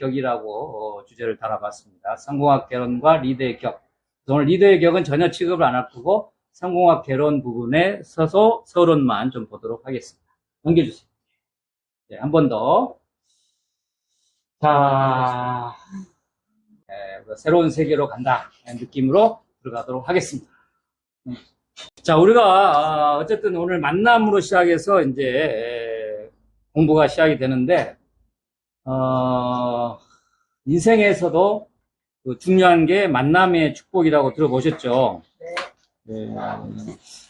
격이라고 주제를 달아봤습니다. 성공학 개론과 리더의 격. 오늘 리더의 격은 전혀 취급을 안 할 거고 성공학 개론 부분에 서서 서론만 좀 보도록 하겠습니다. 넘겨주세요. 네, 한 번 더. 자, 새로운 세계로 간다 느낌으로 들어가도록 하겠습니다. 자, 우리가 어쨌든 오늘 만남으로 시작해서 이제 공부가 시작이 되는데 인생에서도 중요한 게 만남의 축복이라고 들어보셨죠? 네.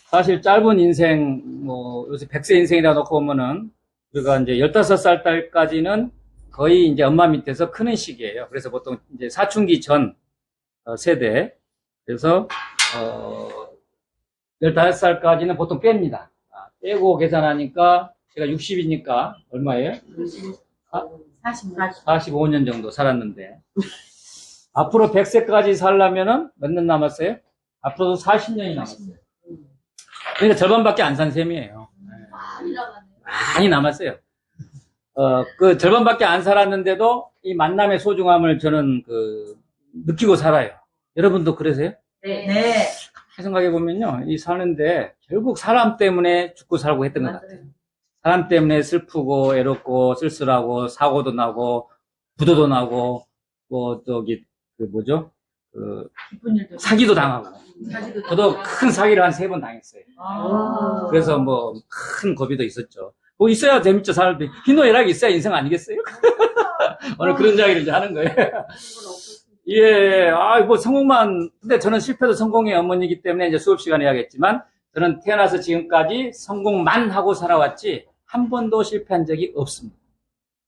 사실 짧은 인생, 요새 100세 인생이라 놓고 보면은 우리가 이제 15살 때까지는 거의 이제 엄마 밑에서 크는 시기예요. 그래서 보통 이제 사춘기 전 세대. 그래서 15살까지는 보통 뺍니다. 빼고 계산하니까 제가 60이니까 얼마예요? 45년 정도 살았는데 앞으로 100세까지 살려면은 몇 년 남았어요? 앞으로도 40년이 남았어요. 그러니까 절반밖에 안 산 셈이에요. 많이 남았어요. 그 절반밖에 안 살았는데도 이 만남의 소중함을 저는 느끼고 살아요. 여러분도 그러세요? 네. 생각해 보면요, 이 사는데 결국 사람 때문에 죽고 살고 했던 것 같아요. 사람 때문에 슬프고 외롭고 쓸쓸하고 사고도 나고 부도도 나고 사기도 당하고. 저도 큰 사기를 한 3번 당했어요. 그래서 큰 고비도 있었죠. 있어야 재밌죠, 사람들이. 희노애락이 있어야 인생 아니겠어요? 오늘 그런 이야기를 이제 하는 거예요. 예, 성공만, 근데 저는 실패도 성공의 어머니이기 때문에 이제 수업 시간에 해야겠지만, 저는 태어나서 지금까지 성공만 하고 살아왔지, 한 번도 실패한 적이 없습니다.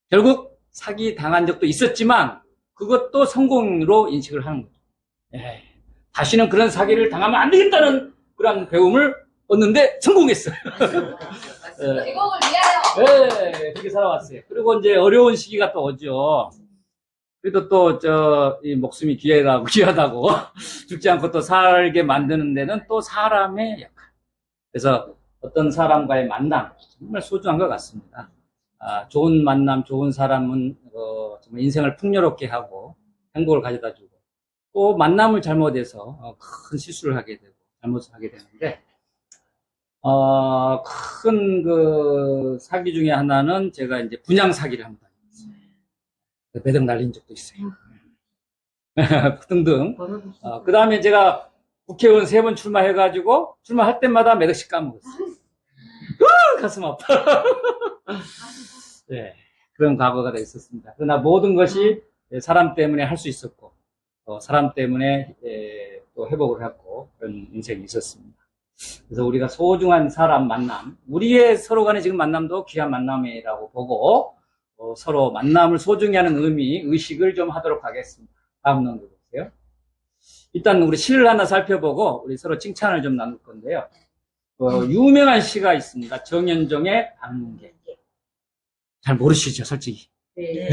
결국 사기 당한 적도 있었지만, 그것도 성공으로 인식을 하는 거죠. 예, 다시는 그런 사기를 당하면 안 되겠다는 그런 배움을 얻는데 성공했어요. 제공을 위하여. 네, 그렇게 살아왔어요. 그리고 이제 어려운 시기가 또 오죠. 그래도 이 목숨이 귀하다고 죽지 않고 또 살게 만드는 데는 또 사람의 역할. 그래서 어떤 사람과의 만남, 정말 소중한 것 같습니다. 좋은 만남, 좋은 사람은, 정말 인생을 풍요롭게 하고 행복을 가져다 주고, 또 만남을 잘못해서 큰 실수를 하게 되고, 잘못을 하게 되는데, 큰 사기 중에 하나는 제가 이제 분양 사기를 한번 당했어요. 매덕 날린 적도 있어요. 등등. 그 다음에 제가 국회의원 3번 출마해가지고, 출마할 때마다 매덕씩 까먹었어요. 가슴 아파. 네, 그런 과거가 다 있었습니다. 그러나 모든 것이 사람 때문에 할 수 있었고, 사람 때문에 또 회복을 했고, 그런 인생이 있었습니다. 그래서 우리가 소중한 사람 만남, 우리의 서로 간의 지금 만남도 귀한 만남이라고 보고, 서로 만남을 소중히 하는 의식을 좀 하도록 하겠습니다. 다음 넘겨 보세요. 일단 우리 시를 하나 살펴보고, 우리 서로 칭찬을 좀 나눌 건데요. 유명한 시가 있습니다. 정현종의 방문객. 잘 모르시죠, 솔직히. 네.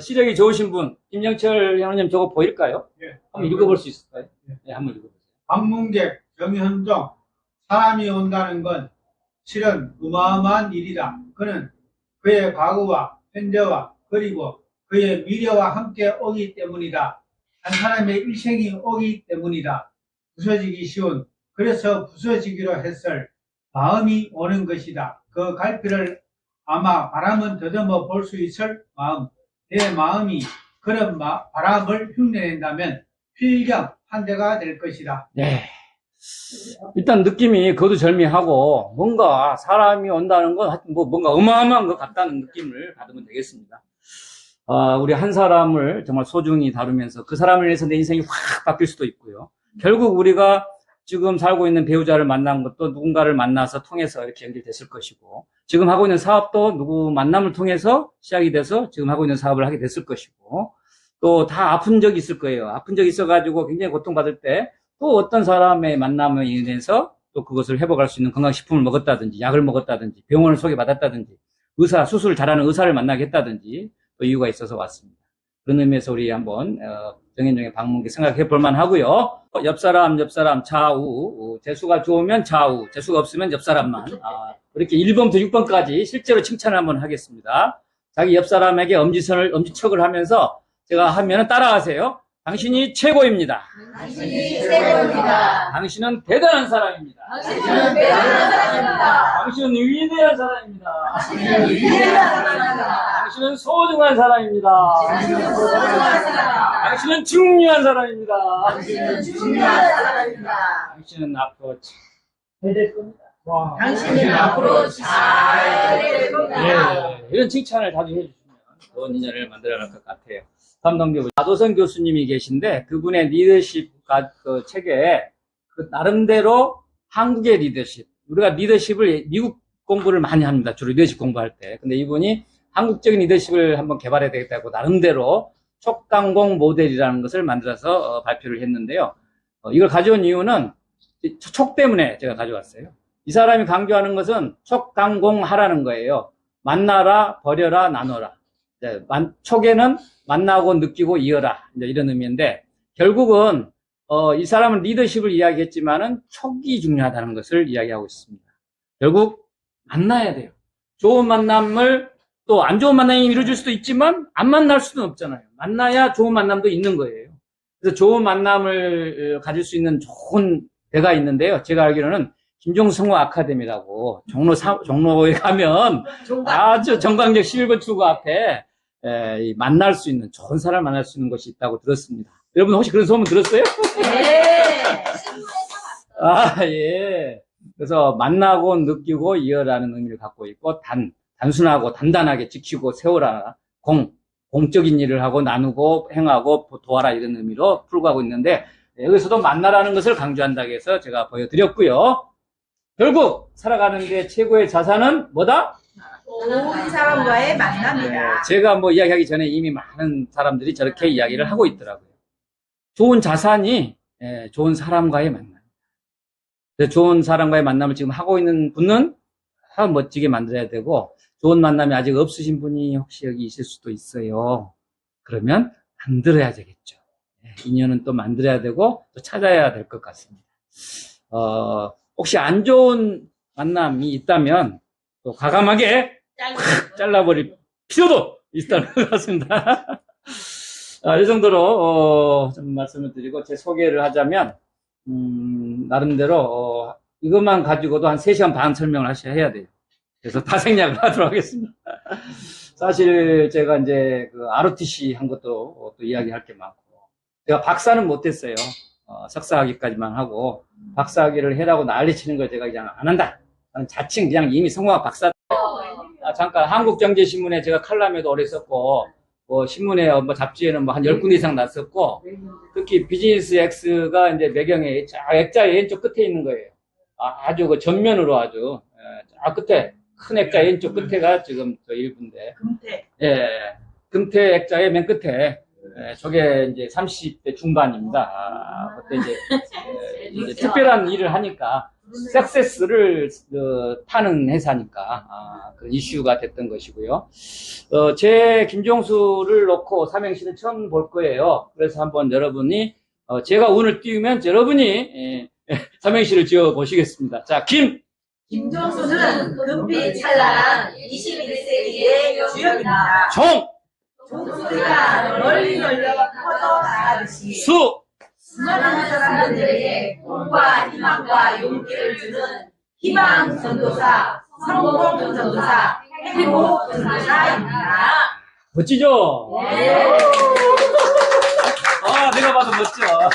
시력이 좋으신 분, 김영철 형님 저거 보일까요? 네. 한번 읽어볼 수 있을까요? 네. 네, 한번 읽어보세요. 방문객 정현종. 사람이 온다는 건 실은 어마어마한 일이다. 그는 그의 과거와 현재와 그리고 그의 미래와 함께 오기 때문이다. 한 사람의 일생이 오기 때문이다. 부서지기 쉬운, 그래서 부서지기로 했을 마음이 오는 것이다. 그 갈피를 아마 바람은 더듬어 볼 수 있을 마음. 내 마음이 그런 바람을 흉내낸다면 필경 한 대가 될 것이다. 네. 일단 느낌이 거두절미하고 뭔가 사람이 온다는 건 하여튼 뭔가 어마어마한 것 같다는 느낌을 받으면 되겠습니다. 우리 한 사람을 정말 소중히 다루면서 그 사람을 위해서 내 인생이 확 바뀔 수도 있고요. 결국 우리가 지금 살고 있는 배우자를 만난 것도 누군가를 만나서 통해서 이렇게 연결됐을 것이고, 지금 하고 있는 사업도 누구 만남을 통해서 시작이 돼서 지금 하고 있는 사업을 하게 됐을 것이고, 또 다 아픈 적이 있을 거예요. 아픈 적이 있어가지고 굉장히 고통받을 때 또 어떤 사람의 만남에 인해서 또 그것을 회복할 수 있는 건강식품을 먹었다든지 약을 먹었다든지 병원을 소개받았다든지 수술을 잘하는 의사를 만나게 했다든지 또 이유가 있어서 왔습니다. 그런 의미에서 우리 한번 정현종의 방문객 생각해 볼 만하고요. 옆 사람 좌우, 재수가 좋으면 좌우, 재수가 없으면 옆 사람만, 이렇게 1번부터 6번까지 실제로 칭찬을 한번 하겠습니다. 자기 옆 사람에게 엄지척을 하면서 제가 하면은 따라하세요. 당신이 최고입니다. 당신이 최고입니다. 당신은 대단한 사람입니다. 당신은 대단한 사람입니다. 당신은 위대한 사람입니다. 당신은 위대한 사람입니다. 당신은 소중한 사람입니다. 당신은 소중한 사람. 당신은 중요한 사람입니다. 당신은 중요한 사람입니다. 당신은 앞으로 잘될 겁니다. 와. 당신은 앞으로 잘 될 겁니다. 예, 이런 칭찬을 자주 해주시면 좋은 인연을 만들어갈 것 같아요. 다음 넘겨보죠. 나도선 교수님이 계신데 그분의 리더십 그 책에 그 나름대로 한국의 리더십, 우리가 리더십을 미국 공부를 많이 합니다. 주로 리더십 공부할 때. 근데 이분이 한국적인 리더십을 한번 개발해야 되겠다고 나름대로 촉강공 모델이라는 것을 만들어서 발표를 했는데요. 이걸 가져온 이유는 촉 때문에 제가 가져왔어요. 이 사람이 강조하는 것은 촉강공하라는 거예요. 만나라, 버려라, 나눠라. 촉에는 만나고 느끼고 이어라. 이제 이런 의미인데, 결국은, 이 사람은 리더십을 이야기했지만은 촉이 중요하다는 것을 이야기하고 있습니다. 결국, 만나야 돼요. 좋은 만남을 또 안 좋은 만남이 이루어질 수도 있지만, 안 만날 수는 없잖아요. 만나야 좋은 만남도 있는 거예요. 그래서 좋은 만남을 가질 수 있는 좋은 데가 있는데요. 제가 알기로는 김종성호 아카데미라고 종로에 가면 아주 정광역 11번 출구 앞에 만날 수 있는 좋은 사람을 만날 수 있는 곳이 있다고 들었습니다. 여러분 혹시 그런 소문 들었어요? 네. 아, 예. 그래서 만나고 느끼고 이어라는 의미를 갖고 있고 단순하고 단단하게 지키고 세워라. 공적인 일을 하고 나누고 행하고 도와라 이런 의미로 풀고 하고 있는데 여기서도 만나라는 것을 강조한다고 해서 제가 보여드렸고요. 결국 살아가는 데 최고의 자산은 뭐다? 좋은 사람과의 만남이다. 네, 제가 뭐 이야기하기 전에 이미 많은 사람들이 저렇게 이야기를 하고 있더라고요. 좋은 자산이 좋은 사람과의 만남. 좋은 사람과의 만남을 지금 하고 있는 분은 다 멋지게 만들어야 되고 좋은 만남이 아직 없으신 분이 혹시 여기 있을 수도 있어요. 그러면 만들어야 되겠죠. 인연은 또 만들어야 되고 또 찾아야 될 것 같습니다. 혹시 안 좋은 만남이 있다면 또 과감하게 팍 잘라버릴 필요도 있다는 것 같습니다. 이 정도로 좀 말씀을 드리고 제 소개를 하자면 나름대로 이것만 가지고도 한 3시간 반 설명을 해야 돼요. 그래서 다 생략을 하도록 하겠습니다. 사실 제가 이제 그 ROTC 한 것도 또 이야기할 게 많고 제가 박사는 못했어요. 석사학위까지만 하고 박사학위를 해라고 난리치는 걸 제가 그냥 안 한다. 나는 자칭 그냥 이미 성공한 박사. 잠깐 한국경제신문에 제가 칼럼에도 오래 썼고 신문에 잡지에는 한 10군데 이상 났었고 특히 비즈니스 X가 이제 배경에 액자의 왼쪽 끝에 있는 거예요. 아주 그 전면으로 아주 끝에 큰 액자 왼쪽 끝에가 지금 저 일부인데 금태. 예, 금태 액자의 맨 끝에 저게 이제 30대 중반입니다. 그때 이제 특별한 일을 하니까 석세스를 파는 회사니까 그 이슈가 됐던 것이고요. 제 김종수를 놓고 삼행시를 처음 볼 거예요. 그래서 한번 여러분이 제가 운을 띄우면 여러분이 삼행시를 지어 보시겠습니다. 자, 김종수는 금빛 찬란한 21세기의 주역입니다. 종소리가 널리 퍼져 나가듯이 수많은 사람들에게 꿈과 희망과 용기를 주는 희망 전도사, 성공 전도사, 행복 전도사입니다. 멋지죠? 네. 내가 봐도 멋져.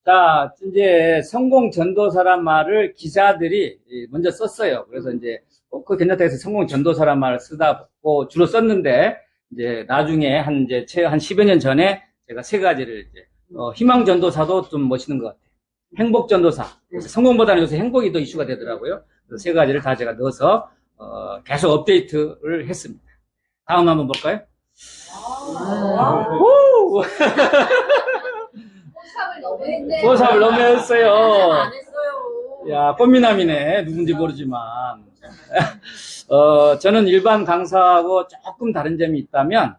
자, 이제 성공 전도사란 말을 기자들이 먼저 썼어요. 그래서 이제 그거 괜찮다 해서 성공 전도사란 말을 쓰다 주로 썼는데 이제 나중에 한 10여 년 전에 제가 3가지를 이제 희망 전도사도 좀 멋있는 것 같아요. 행복 전도사. 성공보다는 요새 행복이 더 이슈가 되더라고요. 그래서 3가지를 다 제가 넣어서 계속 업데이트를 했습니다. 다음 한번 볼까요? 포샵을 너무 했어요. 안 했어요. 야, 꽃미남이네. 누군지 모르지만. 저는 일반 강사하고 조금 다른 점이 있다면,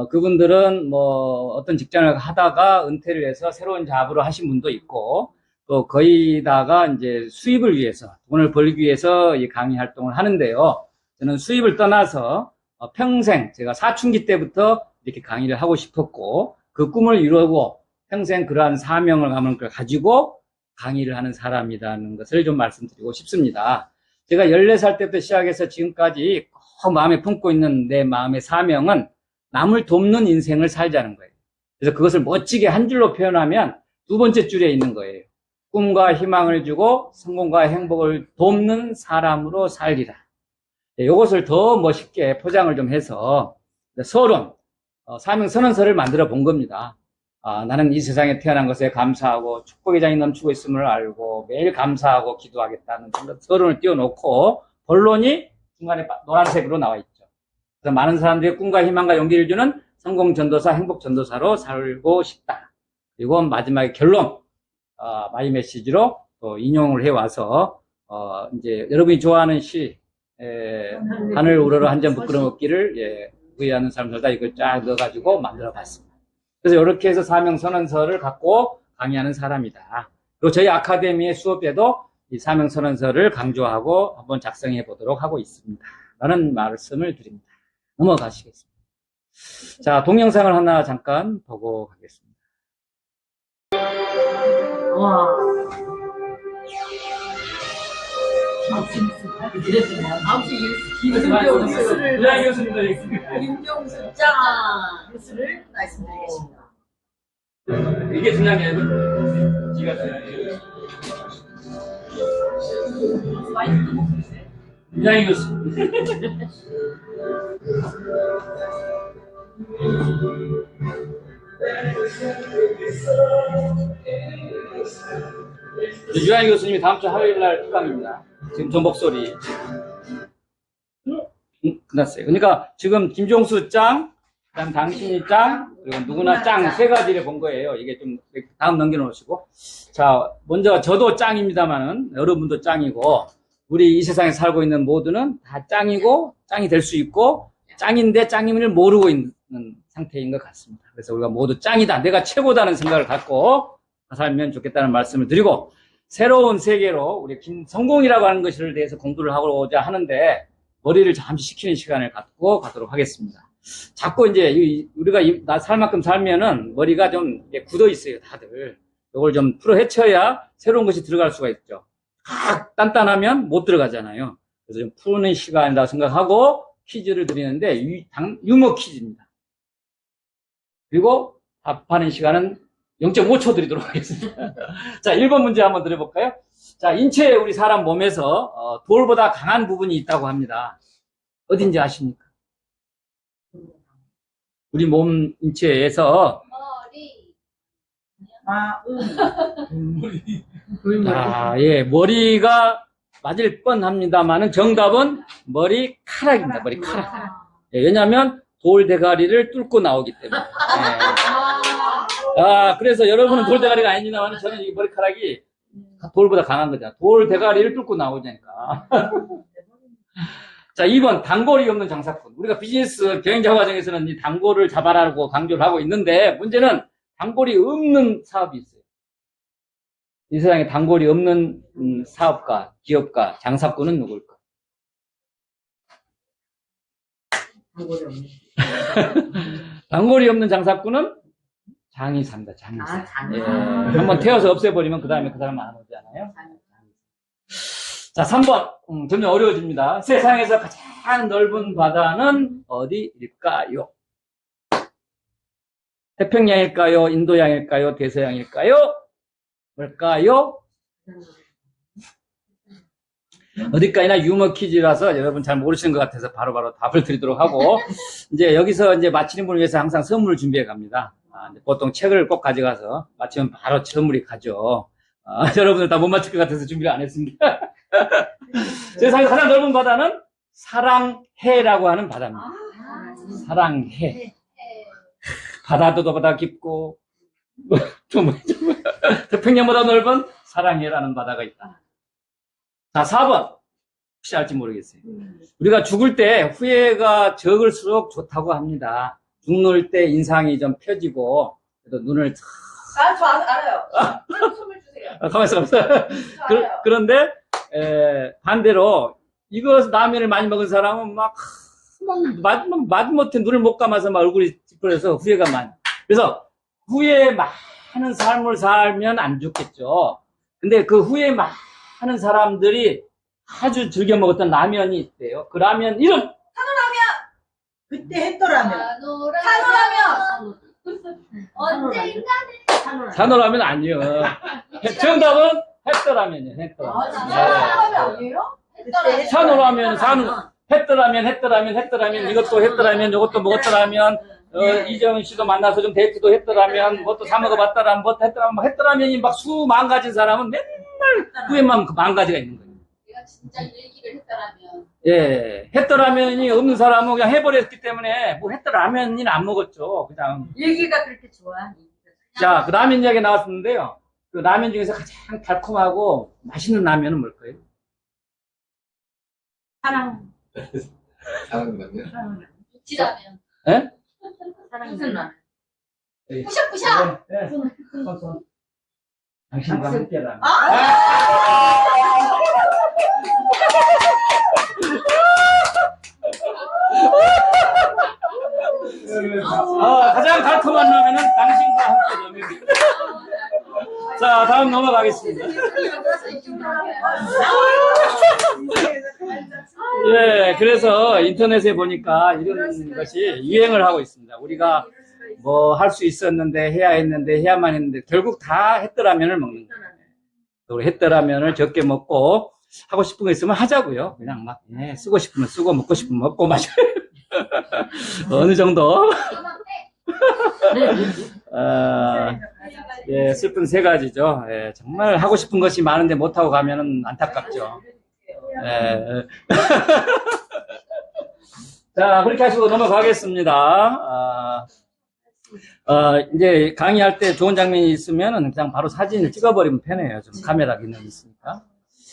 그분들은 어떤 직장을 하다가 은퇴를 해서 새로운 잡으로 하신 분도 있고, 또 거의다가 이제 수입을 위해서, 돈을 벌기 위해서 이 강의 활동을 하는데요. 저는 수입을 떠나서 평생 제가 사춘기 때부터 이렇게 강의를 하고 싶었고 그 꿈을 이루고 평생 그러한 사명을 가지고 강의를 하는 사람이라는 것을 좀 말씀드리고 싶습니다. 제가 14살 때부터 시작해서 지금까지 꼭 마음에 품고 있는 내 마음의 사명은 남을 돕는 인생을 살자는 거예요. 그래서 그것을 멋지게 한 줄로 표현하면 두 번째 줄에 있는 거예요. 꿈과 희망을 주고 성공과 행복을 돕는 사람으로 살리라. 이것을 더 멋있게 포장을 좀 해서 서론, 사명 선언서를 만들어 본 겁니다. 나는 이 세상에 태어난 것에 감사하고 축복의 장이 넘치고 있음을 알고 매일 감사하고 기도하겠다는 서론을 띄워놓고 본론이 중간에 노란색으로 나와 있죠. 그래서 많은 사람들이 꿈과 희망과 용기를 주는 성공 전도사, 행복 전도사로 살고 싶다. 그리고 마지막에 결론, 마이 메시지로 또 인용을 해와서 이제 여러분이 좋아하는 시, 하늘 우러러 한 점 부끄러웠기를 의하는 사람 살다 이걸 쫙 넣어가지고 만들어봤습니다. 그래서 이렇게 해서 사명선언서를 갖고 강의하는 사람이다. 그리고 저희 아카데미의 수업에도 이 사명선언서를 강조하고 한번 작성해 보도록 하고 있습니다. 라는 말씀을 드립니다. 넘어가시겠습니다. 자, 동영상을 하나 잠깐 보고 가겠습니다. 와. 김종수 짱 뉴스를 말씀드리겠습니다. 이게 중요한 게 아니고 지가 중요해요. 이장희 교수. 유한희 교수님이 다음 주 화요일 날 특강입니다. 지금 전복소리. 끝났어요. 그러니까 지금 김종수 짱, 그다음 당신이 짱, 그리고 누구나 짱 세 가지를 본 거예요. 이게 좀 다음 넘겨놓으시고. 자, 먼저 저도 짱입니다만은 여러분도 짱이고 우리 이 세상에 살고 있는 모두는 다 짱이고 짱이 될 수 있고 짱인데 짱임을 모르고 있는 상태인 것 같습니다. 그래서 우리가 모두 짱이다, 내가 최고다는 생각을 갖고 살면 좋겠다는 말씀을 드리고 새로운 세계로 우리 성공이라고 하는 것에 대해서 공부를 하고자 하는데 머리를 잠시 식히는 시간을 갖고 가도록 하겠습니다. 자꾸 이제 우리가 살 만큼 살면은 머리가 좀 굳어 있어요, 다들. 이걸 좀 풀어 헤쳐야 새로운 것이 들어갈 수가 있죠. 단단하면 못 들어가잖아요. 그래서 좀 푸는 시간이라고 생각하고 퀴즈를 드리는데 유머 퀴즈입니다. 그리고 답하는 시간은 0.5초 드리도록 하겠습니다. 자, 1번 문제 한번 드려볼까요? 자, 인체에 우리 사람 몸에서 돌보다 강한 부분이 있다고 합니다. 어딘지 아십니까? 우리 몸 인체에서 예, 머리가 맞을 뻔합니다만은 정답은 머리카락입니다. 머리카락. 예, 왜냐하면 돌 대가리를 뚫고 나오기 때문에. 그래서 여러분은 돌 대가리가 아닙니다만 저는 이 머리카락이 돌보다 강한 거잖아. 돌 대가리를 뚫고 나오니까. 자, 2번 단골이 없는 장사꾼. 우리가 비즈니스 경영자 과정에서는 이 단골을 잡아라고 강조를 하고 있는데 문제는 단골이 없는 사업이 있어요. 이 세상에 단골이 없는 사업가, 기업가, 장사꾼은 누굴까? 단골이 없는 장사꾼은 장의사입니다. 장의사. 예, 한번 태워서 없애버리면 그 다음에 그 사람 안 오잖아요. 자, 3번. 점점 어려워집니다. 세상에서 가장 넓은 바다는 어디일까요? 태평양일까요? 인도양일까요? 대서양일까요? 뭘까요? 어디까지나 유머 퀴즈라서 여러분 잘 모르시는 것 같아서 바로바로 답을 드리도록 하고 이제 여기서 이제 마치는 분을 위해서 항상 선물을 준비해 갑니다. 보통 책을 꼭 가져가서 마치면 바로 선물이 가죠. 여러분들 다 못 맞힐 것 같아서 준비를 안 했습니다. 세상에 가장 넓은 바다는 사랑해라고 하는 바다입니다. 사랑해. 바다도 보다 깊고 태평양보다 넓은 사랑해라는 바다가 있다. 자, 4번. 혹시 알지 모르겠어요. 우리가 죽을 때 후회가 적을수록 좋다고 합니다. 죽을 때 인상이 좀 펴지고 그래도 눈을 저 알아요. 선물 주세요. 가만있어. 그런데 반대로 이거 라면을 많이 먹은 사람은 막 마지못해 눈을 못 감아서 막 얼굴이 찌푸려서 후회가 많이. 그래서 후회 많은 삶을 살면 안 좋겠죠. 근데 그 후회 많은 사람들이 아주 즐겨 먹었던 라면이 있대요. 그 라면 이름! 그때 했더라면. 산호라면. 언젠가는. 산호라면 아니요. 정답은 햇더라면이에요. 햇더라면. 산호라면 아니에요? 산호라면, 했더라면, 이것도 했더라면, 이것도 먹었더라면, 이정은 씨도 만나서 좀 데이트도 했더라면, 뭣도 사먹어봤더라면, 뭣도 했더라면, 뭐 했더라면이 막 수만 가진 사람은 맨날 후회만 만 가지가 있는 거예요. 내가 진짜 얘기를 했더라면. 예, 했더라면이 없는 사람은 그냥 해버렸기 때문에, 뭐 했더라면이는 안 먹었죠. 그냥. 얘기가 그렇게 좋아. 자, 그 라면 이야기 나왔었는데요. 그 라면 중에서 가장 달콤하고 맛있는 라면은 뭘까요? 사랑. 사랑라면. 부치라면. 예? 무슨 말? 부셔부셔. 네. 손. 당신과 함께라면. 가장 달콤한 라면은 당신과 함께라면. 자, 다음 넘어가겠습니다. 예, 그래서 인터넷에 보니까 이런 것이 유행을 하고 있습니다. 우리가 뭐 할 수 있었는데, 해야 했는데, 해야만 했는데, 결국 다 했더라면을 먹는 거예요. 우리 했더라면을 적게 먹고, 하고 싶은 거 있으면 하자고요. 그냥 막, 예, 쓰고 싶으면 쓰고, 먹고 싶으면 먹고, 마셔. 어느 정도. 예, 슬픈 세 가지죠. 예, 정말 하고 싶은 것이 많은데 못하고 가면은 안타깝죠. 예. 자, 그렇게 하시고 넘어가겠습니다. 이제 강의할 때 좋은 장면이 있으면 그냥 바로 사진을 찍어버리면 편해요. 좀 카메라 기능이 있으니까.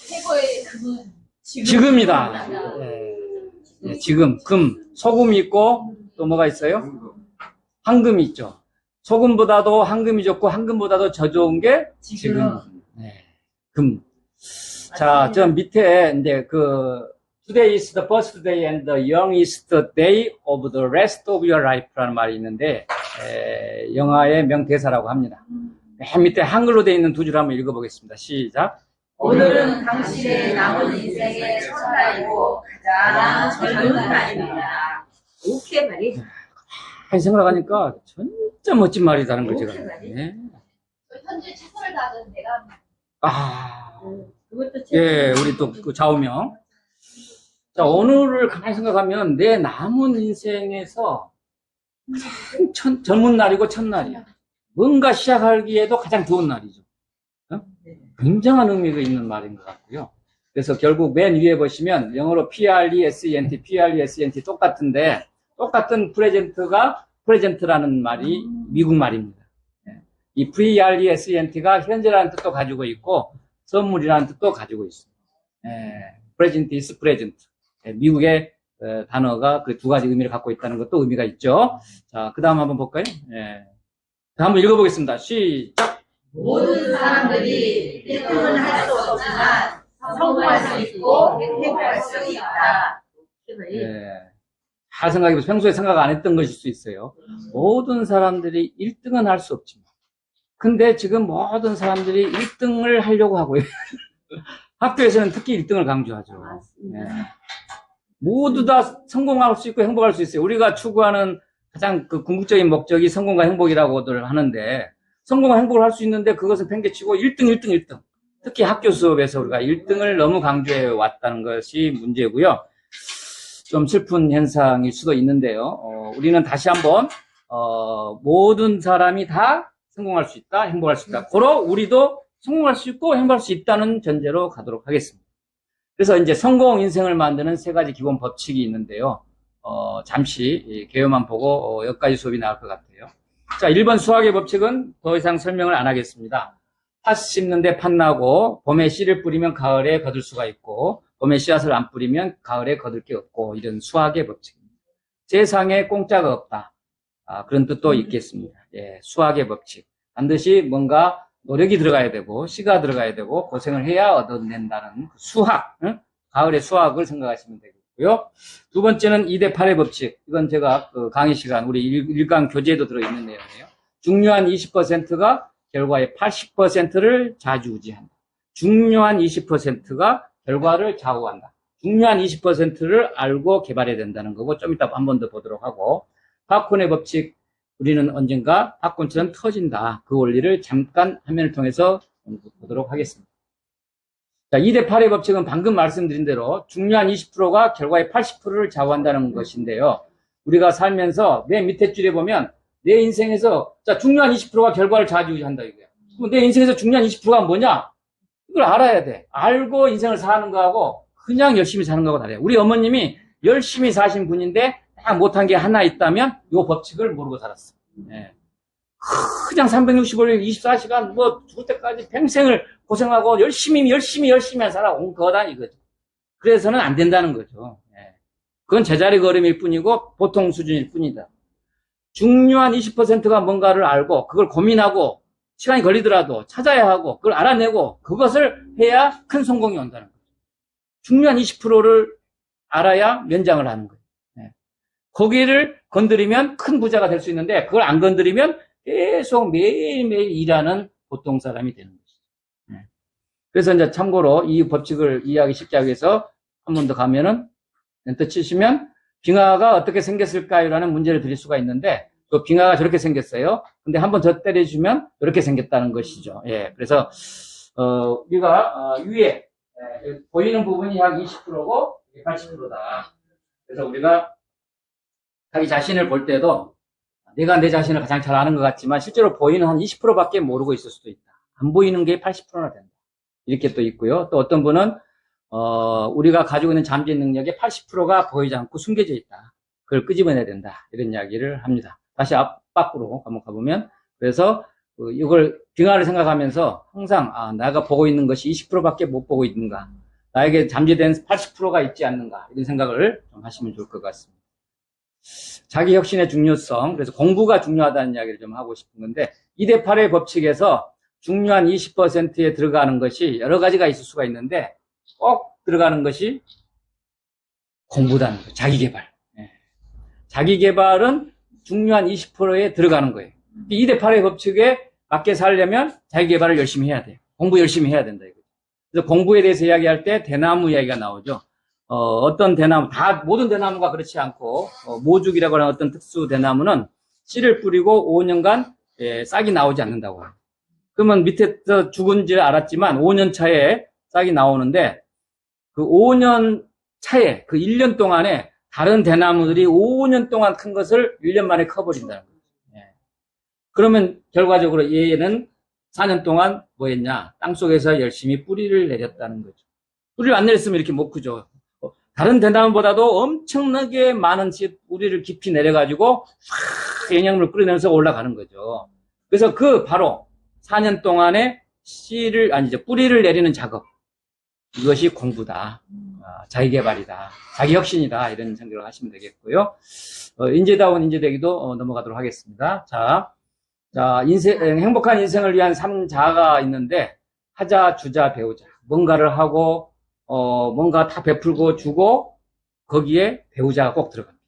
최고의 금은 지금이다. 예, 지금, 소금이 있고, 또 뭐가 있어요? 황금이 있죠. 소금보다도 황금이 좋고, 황금보다도 더 좋은 게 지금. 네, 금. 자, 저 밑에, 이제 Today is the first day and the young is the day of the rest of your life라는 말이 있는데, 영화의 명대사라고 합니다. 맨 밑에 한글로 되어 있는 두 줄 한번 읽어보겠습니다. 시작. 오늘은 당신의 남은 인생의 첫날이고 가장 젊은 날입니다. 오케이 말이. 가만히 생각하니까 진짜 멋진 말이라는 걸 제가. 네. 현재 최선을 다하는 내가 그것도 예, 우리 또 그 좌우명. 자, 오늘을 가만히 생각하면 내 남은 인생에서 가장 젊은 날이고 첫날이야. 뭔가 시작하기에도 가장 좋은 날이죠. 굉장한 의미가 있는 말인 것 같고요. 그래서 결국 맨 위에 보시면 영어로 present 똑같은데 똑같은 프레젠트라는 말이 미국 말입니다. 이 present가 현재라는 뜻도 가지고 있고 선물이라는 뜻도 가지고 있습니다. present is present. 미국의 단어가 그 두 가지 의미를 갖고 있다는 것도 의미가 있죠. 자, 그 다음 한번 볼까요? 한번 읽어보겠습니다. 시작! 모든 사람들이 1등은 할 수 없지만 성공할 수 있고 행복할 수 있다. 잘 생각해보세요. 평소에 생각 안 했던 것일 수 있어요. 모든 사람들이 1등은 할 수 없지만 근데 지금 모든 사람들이 1등을 하려고 하고요. 학교에서는 특히 1등을 강조하죠. 모두 다 성공할 수 있고 행복할 수 있어요. 우리가 추구하는 가장 그 궁극적인 목적이 성공과 행복이라고들 하는데 성공과 행복을 할 수 있는데 그것은 팽개치고 1등. 특히 학교 수업에서 우리가 1등을 너무 강조해 왔다는 것이 문제고요. 좀 슬픈 현상일 수도 있는데요. 우리는 다시 한번 모든 사람이 다 성공할 수 있다, 행복할 수 있다. 고로 우리도 성공할 수 있고 행복할 수 있다는 전제로 가도록 하겠습니다. 그래서 이제 성공 인생을 만드는 세 가지 기본 법칙이 있는데요. 잠시 개요만 보고 여기까지 수업이 나올 것 같아요. 자, 1번 수학의 법칙은 더 이상 설명을 안 하겠습니다. 팥 심는데 팥 나고 봄에 씨를 뿌리면 가을에 거둘 수가 있고 봄에 씨앗을 안 뿌리면 가을에 거둘 게 없고 이런 수학의 법칙입니다. 세상에 공짜가 없다. 그런 뜻도 있겠습니다. 예, 수학의 법칙. 반드시 뭔가 노력이 들어가야 되고 씨가 들어가야 되고 고생을 해야 얻어낸다는 수학. 가을의 수학을 생각하시면 되겠고요. 되겠고요. 두 번째는 2대8의 법칙. 이건 제가 그 강의 시간, 우리 일강 교재에도 들어있는 내용이에요. 중요한 20%가 결과의 80%를 좌지우지한다. 중요한 20%가 결과를 좌우한다. 중요한 20%를 알고 개발해야 된다는 거고, 좀 이따 한 번 더 보도록 하고, 팝콘의 법칙, 우리는 언젠가 팝콘처럼 터진다. 그 원리를 잠깐 화면을 통해서 보도록 하겠습니다. 자, 2대8의 법칙은 방금 말씀드린 대로 중요한 20%가 결과의 80%를 좌우한다는 것인데요. 우리가 살면서 내 밑에 줄에 보면 내 인생에서, 자, 중요한 20%가 결과를 좌지우지한다 이거야. 그럼 내 인생에서 중요한 20%가 뭐냐? 이걸 알아야 돼. 알고 인생을 사는 거하고 그냥 열심히 사는 거하고 다르요. 우리 어머님이 열심히 사신 분인데 딱 못한 게 하나 있다면 이 법칙을 모르고 살았어. 예. 그냥 365일 24시간 뭐 죽을 때까지 평생을 고생하고 열심히 살아온 거다 이거죠. 그래서는 안 된다는 거죠. 예. 그건 제자리 걸음일 뿐이고 보통 수준일 뿐이다. 중요한 20%가 뭔가를 알고 그걸 고민하고 시간이 걸리더라도 찾아야 하고 그걸 알아내고 그것을 해야 큰 성공이 온다는 거죠. 중요한 20%를 알아야 면장을 하는 거예요. 예. 거기를 건드리면 큰 부자가 될 수 있는데 그걸 안 건드리면 계속 매일매일 일하는 보통 사람이 되는 것이죠. 예. 그래서 이제 참고로 이 법칙을 이해하기 쉽게 하기 위해서 한 번 더 가면은 엔터 치시면 빙하가 어떻게 생겼을까요라는 문제를 드릴 수가 있는데 그 빙하가 저렇게 생겼어요. 근데 한 번 더 때려주면 이렇게 생겼다는 것이죠. 예. 그래서 우리가 위에 보이는 부분이 약 20%고 80%다. 그래서 우리가 자기 자신을 볼 때도 내가 내 자신을 가장 잘 아는 것 같지만 실제로 보이는 한 20%밖에 모르고 있을 수도 있다. 안 보이는 게 80%나 된다. 이렇게 또 있고요. 또 어떤 분은 우리가 가지고 있는 잠재 능력의 80%가 보이지 않고 숨겨져 있다. 그걸 끄집어내야 된다. 이런 이야기를 합니다. 다시 앞으로 한번 가보면 그래서 이걸 빙하를 생각하면서 항상 내가 보고 있는 것이 20%밖에 못 보고 있는가. 나에게 잠재된 80%가 있지 않는가. 이런 생각을 좀 하시면 좋을 것 같습니다. 자기 혁신의 중요성, 그래서 공부가 중요하다는 이야기를 좀 하고 싶은 건데 2대8의 법칙에서 중요한 20%에 들어가는 것이 여러 가지가 있을 수가 있는데 꼭 들어가는 것이 공부다는 거예요. 자기개발. 예. 자기개발은 중요한 20%에 들어가는 거예요. 2대8의 법칙에 맞게 살려면 자기개발을 열심히 해야 돼요. 공부 열심히 해야 된다 이거죠. 그래서 공부에 대해서 이야기할 때 대나무 이야기가 나오죠. 어떤 대나무, 모든 대나무가 그렇지 않고, 모죽이라고 하는 어떤 특수 대나무는 씨를 뿌리고 5년간 싹이 나오지 않는다고 해요. 그러면 밑에서 죽은지 알았지만 5년 차에 싹이 나오는데, 그 5년 차에, 그 1년 동안에 다른 대나무들이 5년 동안 큰 것을 1년 만에 커버린다는 거죠. 예. 그러면 결과적으로 얘는 4년 동안 뭐 했냐? 땅속에서 열심히 뿌리를 내렸다는 거죠. 뿌리를 안 내렸으면 이렇게 못 크죠. 다른 대나무보다도 엄청나게 많은 뿌리를 깊이 내려가지고 영양분을 끌어내면서 올라가는 거죠. 그래서 바로 4년 동안에 뿌리를 내리는 작업. 이것이 공부다. 자기개발이다. 자기혁신이다. 이런 생각을 하시면 되겠고요. 인재다운 인재되기도 넘어가도록 하겠습니다. 자, 행복한 인생을 위한 3자가 있는데 하자, 주자, 배우자. 뭔가를 하고 뭔가 다 베풀고 주고 거기에 배우자가 꼭 들어갑니다.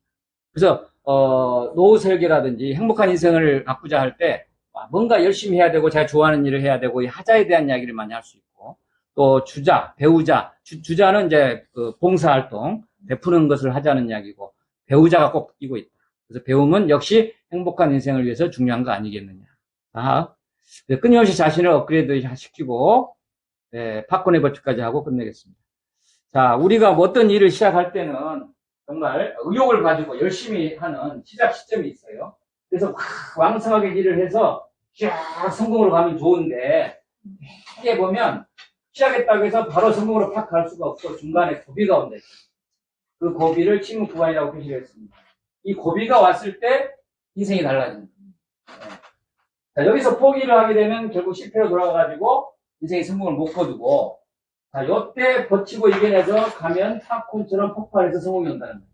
그래서 노후 설계라든지 행복한 인생을 바꾸자 할 때 뭔가 열심히 해야 되고 제가 좋아하는 일을 해야 되고 이 하자에 대한 이야기를 많이 할 수 있고 또 주자, 배우자, 주자는 이제 그 봉사활동, 베푸는 것을 하자는 이야기고 배우자가 꼭 끼고 있다. 그래서 배움은 역시 행복한 인생을 위해서 중요한 거 아니겠느냐. 끊임없이 자신을 업그레이드 시키고 팝콘의 법칙까지 하고 끝내겠습니다. 자, 우리가 어떤 일을 시작할 때는 정말 의욕을 가지고 열심히 하는 시작 시점이 있어요. 그래서 왕성하게 일을 해서 쫙 성공으로 가면 좋은데 이게 보면 시작했다고 해서 바로 성공으로 팍 갈 수가 없고 중간에 고비가 온다. 그 고비를 침묵구간이라고 표시를 했습니다. 이 고비가 왔을 때 인생이 달라집니다. 자, 여기서 포기를 하게 되면 결국 실패로 돌아가가지고 인생의 성공을 못 거두고 자, 요때 버티고 이겨내서 가면 팝콘처럼 폭발해서 성공이 온다는 거예요.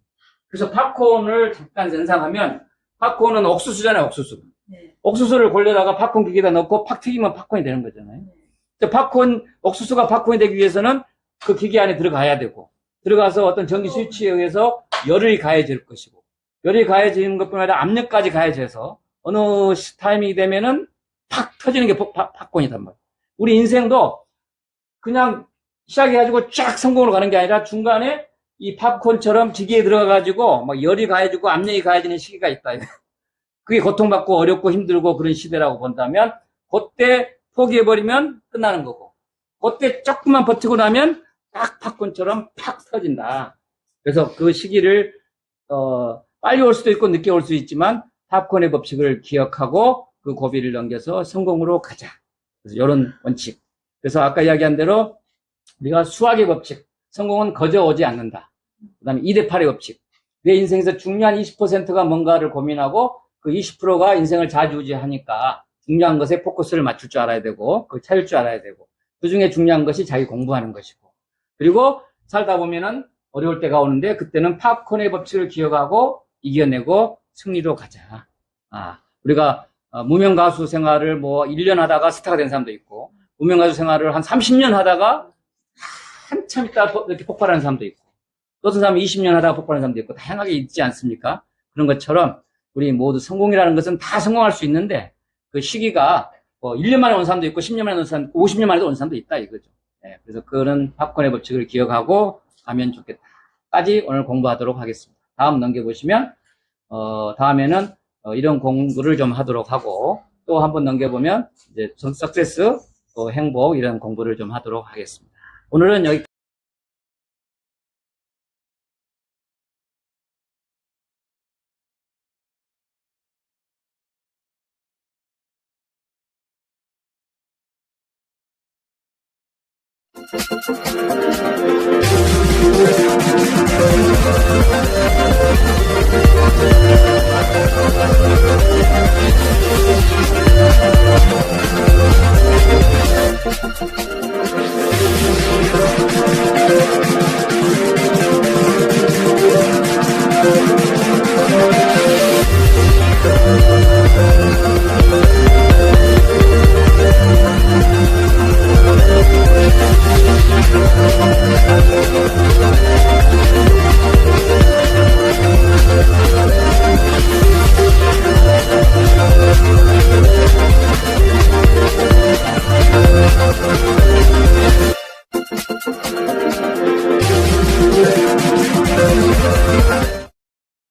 그래서 팝콘을 잠깐 연상하면 팝콘은 옥수수잖아요, 옥수수. 네. 옥수수를 골려다가 팝콘 기계에다 넣고 팍 튀기면 팝콘이 되는 거잖아요. 옥수수가 팝콘이 되기 위해서는 그 기계 안에 들어가야 되고 들어가서 어떤 전기 스위치에 의해서 열이 가해질 것이고, 열이 가해지는 것뿐만 아니라 압력까지 가해져서 어느 타이밍이 되면은 팍 터지는 게 팝콘이단 말이에요. 우리 인생도 그냥 시작해가지고 쫙 성공으로 가는 게 아니라 중간에 이 팝콘처럼 기계에 들어가가지고 막 열이 가해지고 압력이 가해지는 시기가 있다. 그게 고통받고 어렵고 힘들고 그런 시대라고 본다면, 그때 포기해버리면 끝나는 거고, 그때 조금만 버티고 나면 딱 팝콘처럼 팍 터진다. 그래서 그 시기를 빨리 올 수도 있고 늦게 올 수 있지만 팝콘의 법칙을 기억하고 그 고비를 넘겨서 성공으로 가자. 그래서 이런 원칙. 그래서 아까 이야기한 대로 우리가 수학의 법칙, 성공은 거저 오지 않는다. 그 다음에 2대8의 법칙. 내 인생에서 중요한 20%가 뭔가를 고민하고 그 20%가 인생을 좌지우지하니까 중요한 것에 포커스를 맞출 줄 알아야 되고, 그걸 찾을 줄 알아야 되고, 그 중에 중요한 것이 자기 공부하는 것이고, 그리고 살다 보면은 어려울 때가 오는데 그때는 팝콘의 법칙을 기억하고 이겨내고 승리로 가자. 우리가 무명 가수 생활을 뭐 1년 하다가 스타가 된 사람도 있고, 무명 가수 생활을 한 30년 하다가 한참 있다 이렇게 폭발하는 사람도 있고, 또 어떤 사람은 20년 하다가 폭발하는 사람도 있고, 다양하게 있지 않습니까? 그런 것처럼 우리 모두 성공이라는 것은 다 성공할 수 있는데, 그 시기가 뭐 1년 만에 온 사람도 있고 10년 만에 온 사람도 있고 50년 만에도 온 사람도 있다 이거죠. 네, 그래서 그런 팝콘의 법칙을 기억하고 가면 좋겠다 까지 오늘 공부하도록 하겠습니다. 다음 넘겨보시면 다음에는 이런 공부를 좀 하도록 하고, 또 한번 넘겨보면 이제 석세스, 또 행복, 이런 공부를 좀 하도록 하겠습니다. 오늘은 여기